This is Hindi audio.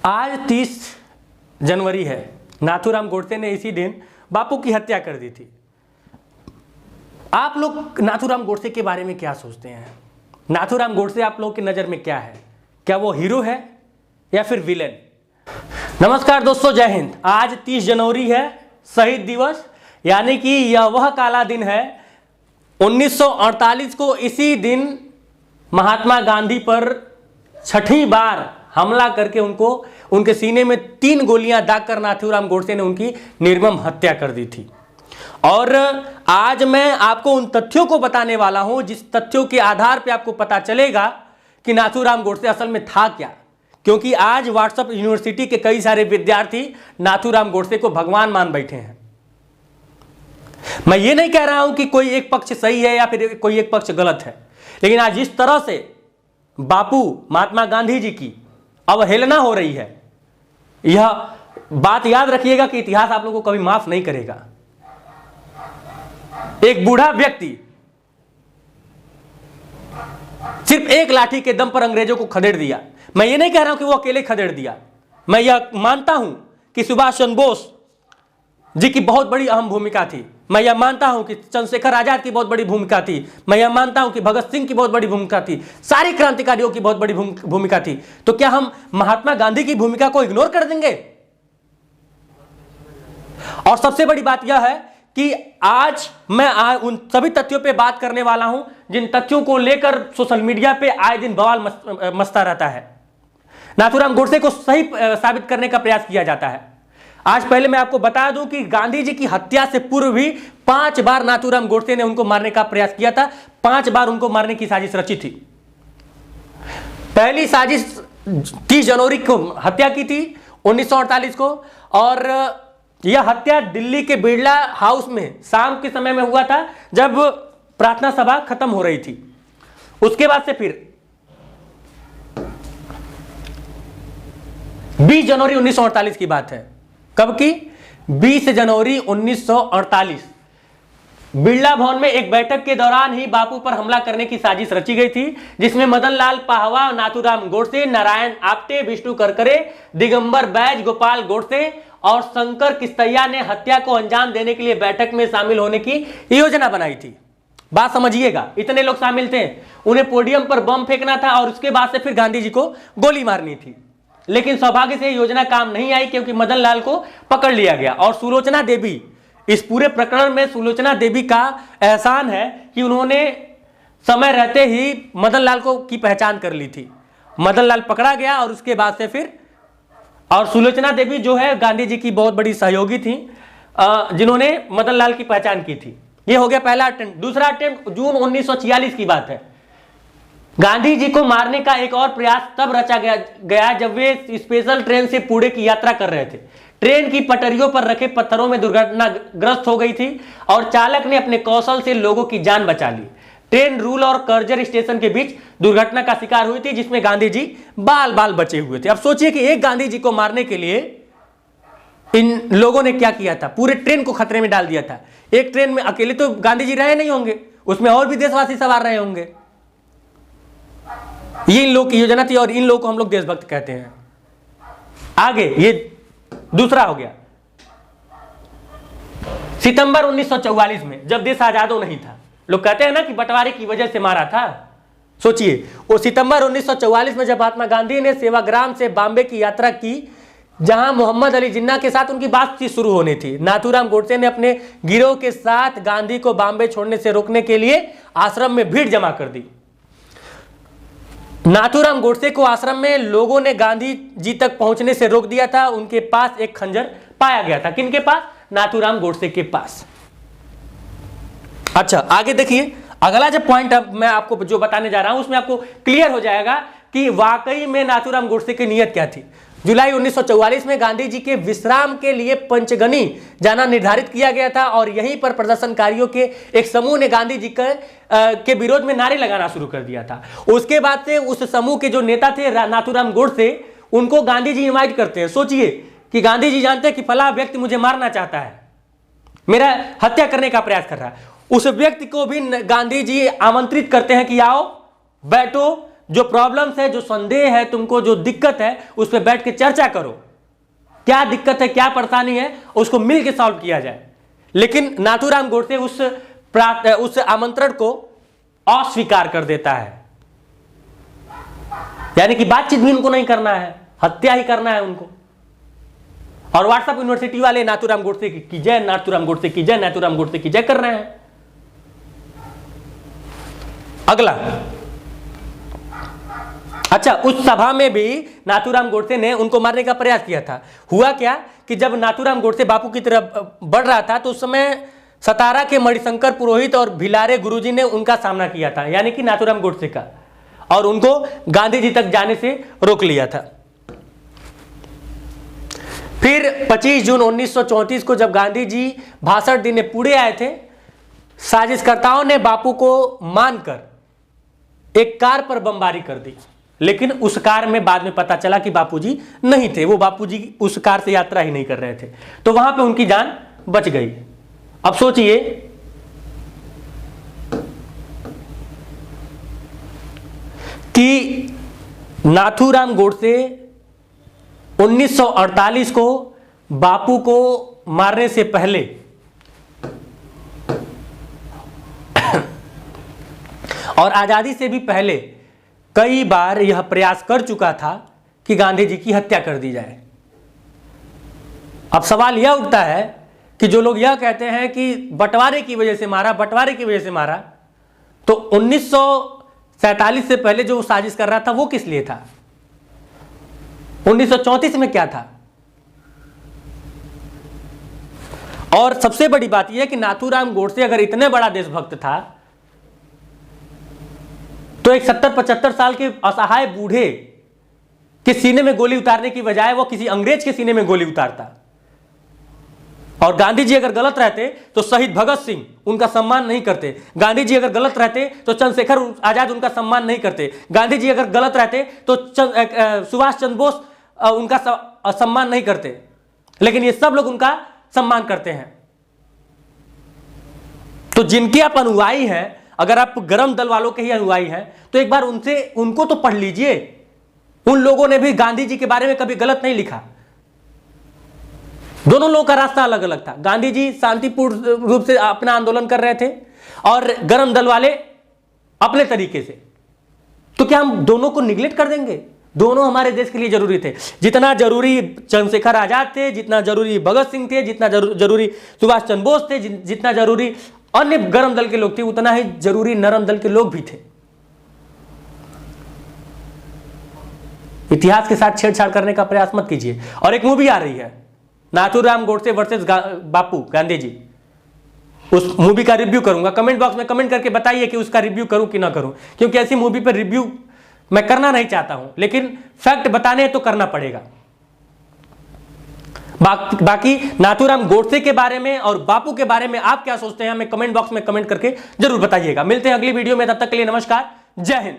आज 30 जनवरी है। नाथूराम गोडसे ने इसी दिन बापू की हत्या कर दी थी। आप लोग नाथूराम गोडसे के बारे में क्या सोचते हैं? नाथूराम गोडसे आप लोगों की नज़र में क्या है? क्या वो हीरो है या फिर विलेन? नमस्कार दोस्तों, जय हिंद। आज 30 जनवरी है, शहीद दिवस, यानी कि यह वह काला दिन है। 1948 को इसी दिन महात्मा गांधी पर छठी बार हमला करके उनके सीने में 3 गोलियां दागकर नाथूराम गोडसे ने उनकी निर्मम हत्या कर दी थी। और आज मैं आपको उन तथ्यों को बताने वाला हूं जिस तथ्यों के आधार पर आपको पता चलेगा कि नाथूराम गोडसे असल में था क्या। क्योंकि आज व्हाट्सएप यूनिवर्सिटी के कई सारे विद्यार्थी नाथूराम गोडसे को भगवान मान बैठे हैं। मैं ये नहीं कह रहा हूं कि कोई एक पक्ष सही है या फिर कोई एक पक्ष गलत है, लेकिन आज जिस तरह से बापू महात्मा गांधी जी की अवहेलना हो रही है, यह बात याद रखिएगा कि इतिहास आप लोगों को कभी माफ नहीं करेगा। एक बूढ़ा व्यक्ति सिर्फ एक लाठी के दम पर अंग्रेजों को खदेड़ दिया। मैं ये नहीं कह रहा हूं कि वो अकेले खदेड़ दिया। मैं यह मानता हूं कि सुभाष चंद्र बोस जी की बहुत बड़ी अहम भूमिका थी। मैं यह मानता हूं कि चंद्रशेखर आजाद की बहुत बड़ी भूमिका थी। मैं यह मानता हूं कि भगत सिंह की बहुत बड़ी भूमिका थी। सारी क्रांतिकारियों की बहुत बड़ी भूमिका थी। तो क्या हम महात्मा गांधी की भूमिका को इग्नोर कर देंगे? और सबसे बड़ी बात यह है कि आज मैं उन सभी तथ्यों पे बात करने वाला हूं जिन तथ्यों को लेकर सोशल मीडिया पे आए दिन बवाल मचता रहता है। नाथूराम गोडसे को सही साबित करने का प्रयास किया जाता है। आज पहले मैं आपको बता दूं कि गांधी जी की हत्या से पूर्व भी 5 बार नाथूराम गोडसे ने उनको मारने का प्रयास किया था। 5 बार उनको मारने की साजिश रची थी। पहली साजिश 30 जनवरी को हत्या की थी 1948 को, और यह हत्या दिल्ली के बिरला हाउस में शाम के समय में हुआ था, जब प्रार्थना सभा खत्म हो रही थी। उसके बाद से फिर 20 जनवरी 1948 की बात है। कब की? 20 जनवरी 1948 बिरला भवन में एक बैठक के दौरान ही बापू पर हमला करने की साजिश रची गई थी, जिसमें मदन लाल पाहवा, नाथूराम गोडसे, नारायण आप्टे, विष्णु करकरे, दिगंबर बैज, गोपाल गोडसे और शंकर किस्तैया ने हत्या को अंजाम देने के लिए बैठक में शामिल होने की योजना बनाई थी। बात समझिएगा, इतने लोग शामिल थे। उन्हें पोडियम पर बम फेंकना था और उसके बाद से फिर गांधी जी को गोली मारनी थी। लेकिन सौभाग्य से योजना काम नहीं आई, क्योंकि मदन लाल को पकड़ लिया गया। और सुलोचना देवी, इस पूरे प्रकरण में सुलोचना देवी का एहसान है कि उन्होंने समय रहते ही मदन लाल की पहचान कर ली थी। मदन लाल पकड़ा गया और उसके बाद से फिर, और सुलोचना देवी जो है गांधी जी की बहुत बड़ी सहयोगी थी, जिन्होंने मदन लाल की पहचान की थी। यह हो गया पहला अटेम्प्ट। दूसरा अटेम्प्ट जून 1946 की बात है। गांधी जी को मारने का एक और प्रयास तब रचा गया जब वे स्पेशल ट्रेन से पुणे की यात्रा कर रहे थे। ट्रेन की पटरियों पर रखे पत्थरों में दुर्घटनाग्रस्त हो गई थी और चालक ने अपने कौशल से लोगों की जान बचा ली। ट्रेन रूल और कर्जर स्टेशन के बीच दुर्घटना का शिकार हुई थी, जिसमें गांधी जी बाल बाल बचे हुए थे। अब सोचिए कि एक गांधी जी को मारने के लिए इन लोगों ने क्या किया था? पूरे ट्रेन को खतरे में डाल दिया था। एक ट्रेन में अकेले तो गांधी जी रहे नहीं होंगे, उसमें और भी देशवासी सवार रहे होंगे। ये इन लोग की योजना थी और इन लोगों को हम लोग देशभक्त कहते हैं। आगे ये दूसरा हो गया सितंबर 1944 में, जब देश आजाद नहीं था। लोग कहते हैं ना कि बंटवारे की वजह से मारा था। सोचिए, वो सितंबर 1944 में जब महात्मा गांधी ने सेवाग्राम से बॉम्बे की यात्रा की, जहां मोहम्मद अली जिन्ना के साथ उनकी बातचीत शुरू होनी थी, नाथूराम गोडसे ने अपने गिरोह के साथ गांधी को बॉम्बे छोड़ने से रोकने के लिए आश्रम में भीड़ जमा कर दी। नाथूराम गोडसे को आश्रम में लोगों ने गांधी जी तक पहुंचने से रोक दिया था। उनके पास एक खंजर पाया गया था। किनके पास? नाथूराम गोडसे के पास। अच्छा, आगे देखिए, अगला जो पॉइंट अब मैं आपको जो बताने जा रहा हूं उसमें आपको क्लियर हो जाएगा कि वाकई में नाथूराम गोडसे की नीयत क्या थी। जुलाई 1944 में गांधी जी के विश्राम के लिए पंचगनी जाना निर्धारित किया गया था और यहीं पर प्रदर्शनकारियों के एक समूह ने गांधी जी के विरोध में नारे लगाना शुरू कर दिया था। उसके बाद से उस समूह के जो नेता थे नाथूराम गोडसे, उनको गांधी जी इनवाइट करते हैं। सोचिए कि गांधी जी जानते हैं कि फला व्यक्ति मुझे मारना चाहता है, मेरा हत्या करने का प्रयास कर रहा है। उस व्यक्ति को भी गांधी जी आमंत्रित करते हैं कि आओ, बैठो, जो प्रॉब्लम्स है, जो संदेह है, तुमको जो दिक्कत है, उस पर बैठ के चर्चा करो। क्या दिक्कत है, क्या परेशानी है, उसको मिल के सॉल्व किया जाए। लेकिन नाथूराम गोडसे उस आमंत्रण को अस्वीकार कर देता है, यानी कि बातचीत भी उनको नहीं करना है, हत्या ही करना है उनको। और व्हाट्सएप यूनिवर्सिटी वाले नाथूराम गोडसे की जय, नाथूराम गोडसे की जय, नाथूराम गोडसे की जय कर रहे हैं। अगला, अच्छा, उस सभा में भी नाथूराम गोडसे ने उनको मारने का प्रयास किया था। हुआ क्या कि जब नाथूराम गोडसे बापू की तरफ बढ़ रहा था तो उस समय सतारा के मणिशंकर पुरोहित और भिलारे गुरुजी ने उनका सामना किया था, यानी कि नाथूराम गोडसे का, और उनको गांधी जी तक जाने से रोक लिया था। फिर 25 जून 1934 को जब गांधी जी भाषण देने पुणे आए थे, साजिशकर्ताओं ने बापू को मानकर एक कार पर बमबारी कर दी। लेकिन उस कार में बाद में पता चला कि बापूजी नहीं थे, वो बापूजी उस कार से यात्रा ही नहीं कर रहे थे, तो वहां पे उनकी जान बच गई। अब सोचिए कि नाथूराम गोडसे 1948 को बापू को मारने से पहले और आजादी से भी पहले कई बार यह प्रयास कर चुका था कि गांधी जी की हत्या कर दी जाए। अब सवाल यह उठता है कि जो लोग यह कहते हैं कि बंटवारे की वजह से मारा, बंटवारे की वजह से मारा, तो 1947 से पहले जो साजिश कर रहा था वो किस लिए था? 1934 में क्या था? और सबसे बड़ी बात यह है कि नाथूराम गोडसे अगर इतने बड़ा देशभक्त था तो एक 70-75 साल के असहाय बूढ़े के सीने में गोली उतारने की बजाय वो किसी अंग्रेज के सीने में गोली उतारता। और गांधी जी अगर गलत रहते तो शहीद भगत सिंह उनका सम्मान नहीं करते, गांधी जी अगर गलत रहते तो चंद्रशेखर आजाद उनका सम्मान नहीं करते, गांधी जी अगर गलत रहते तो सुभाष चंद्र बोस उनका सम्मान नहीं करते, लेकिन ये सब लोग उनका सम्मान करते हैं। तो जिनके आप अनुयायी हैं, अगर आप गरम दल वालों के ही अनुयायी हैं, तो एक बार उनको तो पढ़ लीजिए। उन लोगों ने भी गांधी जी के बारे में कभी गलत नहीं लिखा। दोनों लोगों का रास्ता अलग अलग था। गांधी जी शांतिपूर्ण रूप से अपना आंदोलन कर रहे थे और गरम दल वाले अपने तरीके से। तो क्या हम दोनों को निगलेक्ट कर देंगे? दोनों हमारे देश के लिए जरूरी थे। जितना जरूरी चंद्रशेखर आजाद थे, जितना जरूरी भगत सिंह थे, जितना जरूरी सुभाष चंद्र बोस थे, जितना जरूरी अन्य गरम दल के लोग थे, उतना ही जरूरी नरम दल के लोग भी थे। इतिहास के साथ छेड़छाड़ करने का प्रयास मत कीजिए। और एक मूवी आ रही है, नाथूराम गोडसे वर्सेस बापू गांधी जी, उस मूवी का रिव्यू करूंगा। कमेंट बॉक्स में कमेंट करके बताइए कि उसका रिव्यू करूं कि ना करूं, क्योंकि ऐसी मूवी पर रिव्यू मैं करना नहीं चाहता हूं, लेकिन फैक्ट बताने तो करना पड़ेगा। बाकी नाथूराम गोडसे के बारे में और बापू के बारे में आप क्या सोचते हैं, हमें कमेंट बॉक्स में कमेंट करके जरूर बताइएगा। मिलते हैं अगली वीडियो में, तब तक के लिए नमस्कार, जय हिंद।